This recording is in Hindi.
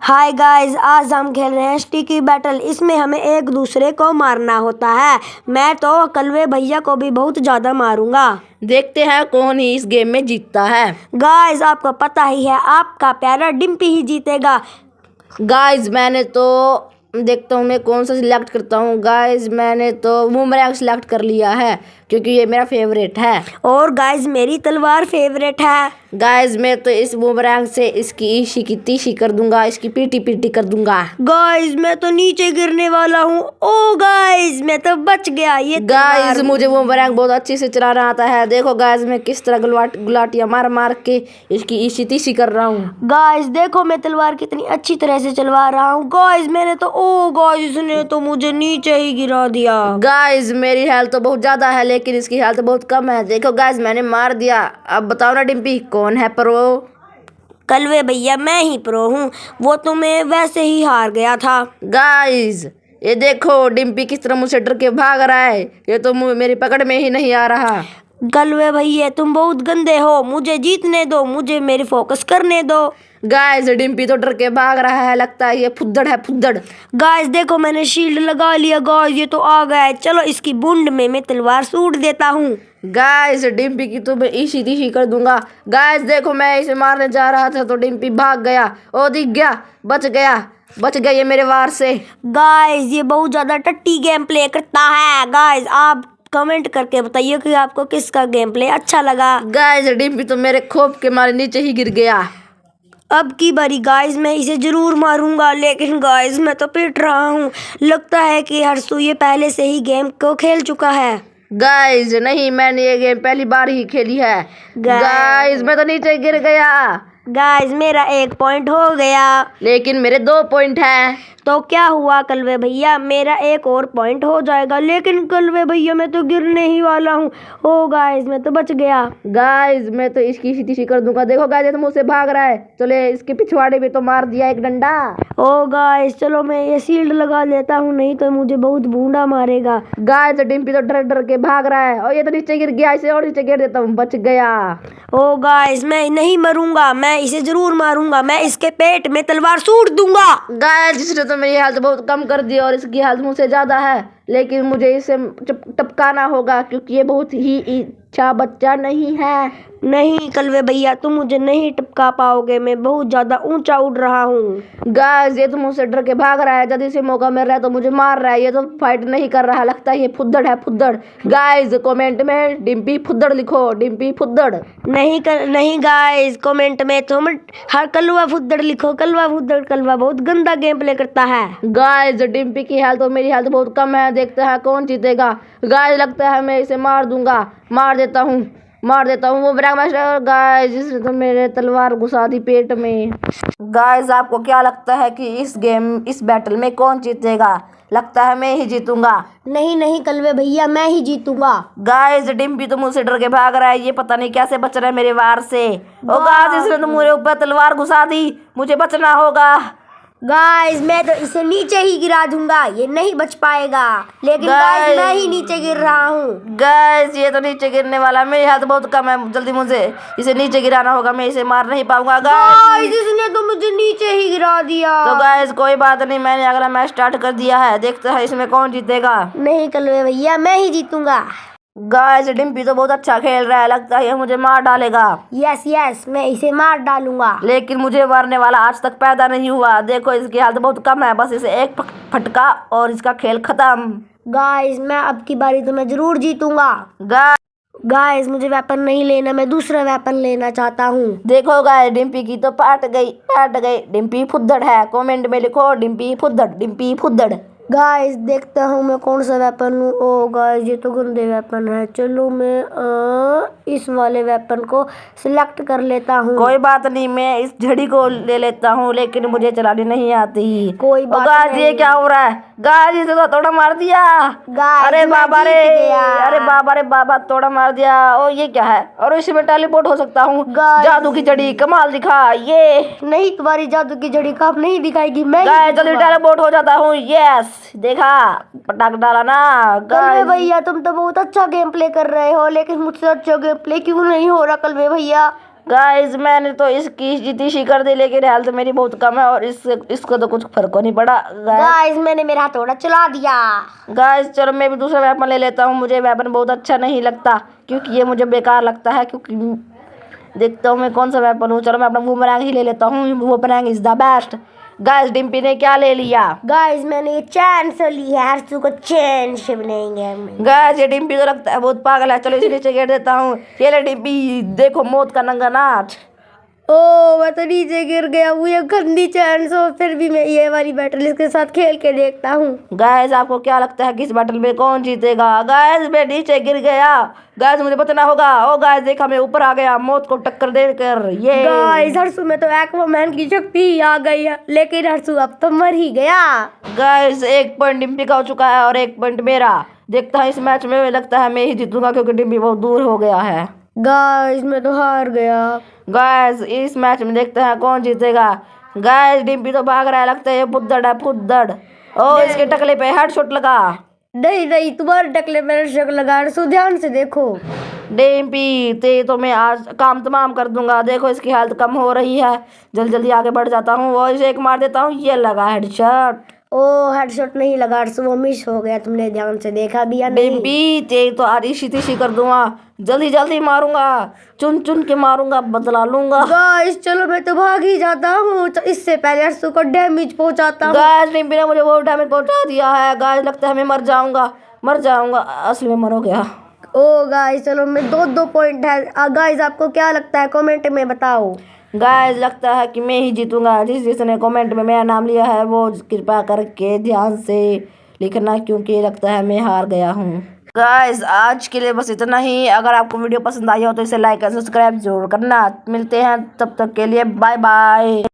हाय गाइस, आज हम खेल रहे हैं स्टिकी बैटल। इसमें हमें एक दूसरे को मारना होता है। मैं तो कलवे भैया को भी बहुत ज्यादा मारूंगा। देखते हैं कौन ही इस गेम में जीतता है। गाइस, आपको पता ही है, आपका प्यारा डिम्पी ही जीतेगा। गाइस मैंने तो देखता हूँ मैं कौन सा सिलेक्ट करता हूँ। गाइस मैंने तो बूमरैंग सिलेक्ट कर लिया है क्योंकि ये मेरा फेवरेट है। और गाइस, मेरी तलवार फेवरेट है। गाइस मैं तो इस बूमरैंग से इसकी ईशी की तीशी कर दूंगा, इसकी पीटी पीटी कर दूंगा। गाइस, मैं तो नीचे गिरने वाला हूँ। ओ गाइस, मैं तो बच गया। ये गाइस मुझे बूमरैंग बहुत अच्छे से चलाना आता है। देखो गाइस मैं किस तरह गुलाटियां मार मार के इसकी ईशी तीशी कर रहा हूँ। गाइस देखो, मैं तलवार कितनी अच्छी तरह से चलवा रहा हूँ। गाइस मैंने तो गाइस ने तो मुझे नीचे ही गिरा दिया। गाइस मेरी हेल्थ तो बहुत ज्यादा है लेकिन इसकी हेल्थ बहुत कम है। देखो गाइस मैंने मार दिया। अब बताओ ना डिम्पी कौन है प्रो? कलवे भैया, मैं ही प्रो हूँ। वो तो मैं वैसे ही हार गया था। गाइस ये देखो डिम्पी किस तरह मुझसे डर के भाग रहा है। ये तो मेरी पकड़ में ही नहीं आ रहा। कलवे भैया, तुम बहुत गंदे हो। मुझे जीतने दो, मुझे मेरी फोकस करने दो। गाइस डिम्पी तो डर के भाग रहा है, लगता है ये फुद्दड़ है फुद्दड़। गाइस देखो, मैंने शील्ड लगा लिया। गाइस ये तो आ गया है। चलो इसकी बूंद में मैं तलवार सूट देता हूँ। गाइस डिम्पी की तो मैं ईशी तीशी कर दूंगा। गाइस देखो मैं इसे मारने जा रहा था तो डिम्पी भाग गया। ओ दिख गया, बच गया ये मेरे वार से। गाइस ये बहुत ज्यादा टट्टी गेम प्ले करता है। गाइस आप कमेंट करके बताइए कि आपको किसका गेम प्ले अच्छा लगा। गाइस डिम्पी तो मेरे खोप के मारे नीचे ही गिर गया। अब की बारी गाइस मैं इसे जरूर मारूंगा, लेकिन गाइस मैं तो पिट रहा हूँ। लगता है कि हर्षू ये पहले से ही गेम को खेल चुका है। गाइस नहीं, मैंने ये गेम पहली बार ही खेली है। गाइस मैं तो नीचे गिर गया। गाइस मेरा 1 पॉइंट हो गया, लेकिन मेरे 2 पॉइंट हैं। तो क्या हुआ कलवे भैया, मेरा 1 और पॉइंट हो जाएगा। लेकिन कलवे भैया, मैं तो गिरने ही वाला हूँ। ओ गाइस मैं तो बच गया। गाइस मैं तो इसकी ईशी तीशी कर दूंगा। देखो गाइस ये तो मुझसे भाग रहा है। चले इसके पिछवाड़े में तो मार दिया एक डंडा। ओ गाइस चलो मैं ये शील्ड लगा लेता हूँ, नहीं तो मुझे बहुत बूंदा मारेगा। गाइस डिम्पी तो डर डर के भाग रहा है और ये तो नीचे गिर गया। इसे और नीचे गिर देता हूँ, बच गया। ओ गाइस मैं नहीं मरूंगा, मैं इसे जरूर मारूंगा। मैं इसके पेट में तलवार सूट दूंगा। गाइस जिसने तो मेरी हेल्थ बहुत कम कर दी और इसकी हेल्थ मुझसे ज्यादा है, लेकिन मुझे इसे टपकाना होगा क्योंकि ये बहुत ही अच्छा बच्चा नहीं है। नहीं कलवे भैया, तुम मुझे नहीं टपका पाओगे। मैं बहुत ज्यादा ऊंचा उड़ रहा हूँ। गाइस ये तो मुझसे डर के भाग रहा है। जब इसे मौका मिल रहा है तो मुझे मार रहा है। ये तो फाइट नहीं कर रहा, लगता है ये फुद्दड़ है फुद्दड़। गाइस कमेंट में डिम्पी फुद्दड़ लिखो, डिम्पी फुद्दड़। नहीं गाइस, कमेंट में तुम हर कलवा फुद्दड़ लिखो। कलवा फुद्दड़ कलवा बहुत गंदा गेम प्ले करता है। गाइस डिम्पी की हेल्थ और मेरी हेल्थ बहुत कम है। देखते हैं कौन जीतेगा। गाइस लगता है मैं इसे मार दूंगा, मार देता हूँ वो ब्रैक मास्टर। गाइस जिसने तो मेरे तलवार घुसा दी पेट में। गाइस आपको क्या लगता है कि इस बैटल में कौन जीतेगा? लगता है मैं ही जीतूंगा। नहीं कलवे भैया, मैं ही जीतूंगा। गाइस डिम्पी तो मुझसे डर के भाग रहा है। ये पता नहीं कैसे बच रहा है मेरे वार से। ओ गाइस इसने तो मेरे ऊपर तलवार घुसा दी, मुझे बचना होगा। गाइस मैं तो इसे नीचे ही गिरा दूंगा, ये नहीं बच पाएगा। लेकिन गाइस मैं ही नीचे गिर रहा हूँ। गाइस ये तो नीचे गिरने वाला है, मेरी हेल्थ बहुत कम है। जल्दी मुझे इसे नीचे गिराना होगा, मैं इसे मार नहीं पाऊंगा। गाइस इसने तो मुझे नीचे ही गिरा दिया। तो गाइस कोई बात नहीं, मैंने अगला मैच स्टार्ट कर दिया है। देखते हैं इसमें कौन जीतेगा। नहीं कलवे भैया, मैं ही जीतूंगा। गाइस डिम्पी तो बहुत अच्छा खेल रहा है, लगता है ये मुझे मार डालेगा। यस मैं इसे मार डालूंगा। लेकिन मुझे मारने वाला आज तक पैदा नहीं हुआ। देखो इसकी हालत बहुत कम है, बस इसे एक फटका और इसका खेल खत्म। गाइस मैं अब की बारी तो मैं जरूर जीतूंगा। गाइस मुझे वेपन नहीं लेना, मैं दूसरा वेपन लेना चाहता हूँ। देखो गाइस डिम्पी की तो पाट गई। डिम्पी फुद्दड़ है। कमेंट में लिखो डिम्पी फुद्दड़। गाइस देखता हूँ मैं कौन सा वेपन लूँ। ओ गाइस ये तो गंदे वेपन है। चलो मैं इस वाले वेपन को सिलेक्ट कर लेता हूँ। कोई बात नहीं, मैं इस झड़ी को ले लेता हूँ, लेकिन मुझे चलानी नहीं आती। कोई बात गाइस ये क्या हो रहा है? गाइस इसे तो तोड़ा मार दिया। अरे बाबा रे बाबा, तोड़ा मार दिया। ओ ये क्या है? और इसमें टेलीपोर्ट हो सकता हूँ। जादू की झड़ी कमाल दिखा ये। नहीं, तुम्हारी जादू की झड़ी काम नहीं दिखाएगी। मैं जल्दी टेलीपोर्ट हो जाता हूँ। यस देखा, पटाख डाला ना। कलवे भैया तुम तो बहुत अच्छा गेम प्ले कर रहे हो, लेकिन मुझसे अच्छा गेम प्ले क्यों नहीं हो रहा कलवे भैया? गाइस मैंने तो इसकी जीती सी कर दी, लेकिन हेल्थ मेरी बहुत कम है और इसको तो कुछ फर्क को नहीं पड़ा। गाइस मैंने मेरा हथौड़ा चला दिया। गाइस चलो मैं भी दूसरा वेपन ले लेता हूँ। मुझे वेपन बहुत अच्छा नहीं लगता क्योंकि ये मुझे बेकार लगता है, क्योंकि देखता हूँ मैं कौन सा वेपन हूँ। चलो मैं अपना बूमरैंग ही ले लेता हूँ। Boomerang is the best. Guys Dimpy ने क्या ले लिया? गाइस मैंने ये चैन से ली है, हर्षू को चैन से बनाएंगे हम। गाइस ये डिम्पी तो लगता है बहुत पागल है। चलो इसे नीचे गिर देता हूँ। ये ले डिम्पी, देखो मौत का नंगा नाच। ओ मैं तो नीचे गिर गया, वो ये गंदी चैन से। फिर भी मैं ये वाली बैटल इसके साथ खेल के देखता हूँ। गाइस आपको क्या लगता है कि इस बैटल में कौन जीतेगा? गाइस मैं नीचे गिर गया। गाइस मुझे पता होगा। ओ गाइस देखा मैं ऊपर आ गया मौत को टक्कर देकर। ये गाइस हर्षू में तो एक्वामैन की शक्ति आ गई है, लेकिन हर्षू अब तो मर ही गया। गाइस 1 पॉइंट डिम्पी का हो चुका है और 1 पॉइंट मेरा। देखता है इस मैच में लगता है मैं ही जीतूंगा क्योंकि डिम्पी बहुत दूर हो गया है। गाइस मैं तो हार गया। गाइस इस मैच में देखते हैं कौन जीतेगा। गाइस डिम्पी तो भाग रहा है, लगता है ये फुद्दड़ है फुद्दड़। ओ इसके टकले पे हेडशॉट लगा। नहीं नहीं, तुम्हारे टकले मेरे शक लगा। हर्षू ध्यान से देखो। डिम्पी ते तो मैं आज काम तमाम कर दूंगा। देखो इसकी हेल्थ कम हो रही है। जल्दी जल्दी आगे बढ़ जाता हूँ और इसे एक मार देता हूँ। ये लगा हेडशॉट। ओ हेडशॉट नहीं लगा हर्षू, वो मिस हो गया। तुमने ध्यान से देखा भी या नहीं? डिम्पी ते तो आज इसी तिशी कर दूंगा। जल्दी जल्दी मारूंगा, चुन चुन के मारूंगा, बदला लूंगा। गाइस चलो मैं तो भाग ही जाता हूँ, तो इससे पहले हर्षू को डैमेज पहुंचाता हूँ। गाइस डिम्पी ने मुझे बहुत डैमेज पहुंचा दिया है। गाइस लगता है मैं मर जाऊंगा। असली में मर हो गया। ओ गाइस चलो मैं 2 पॉइंट है। गाइस आपको क्या लगता है कमेंट में बताओ। गाइस लगता है कि मैं ही जीतूंगा। जिसने कमेंट में मेरा नाम लिया है वो कृपया करके ध्यान से लिखना, क्योंकि लगता है मैं हार गया हूँ। गाइस आज के लिए बस इतना ही। अगर आपको वीडियो पसंद आई हो तो इसे लाइक और सब्सक्राइब जरूर करना। मिलते हैं तब तक के लिए, बाय बाय।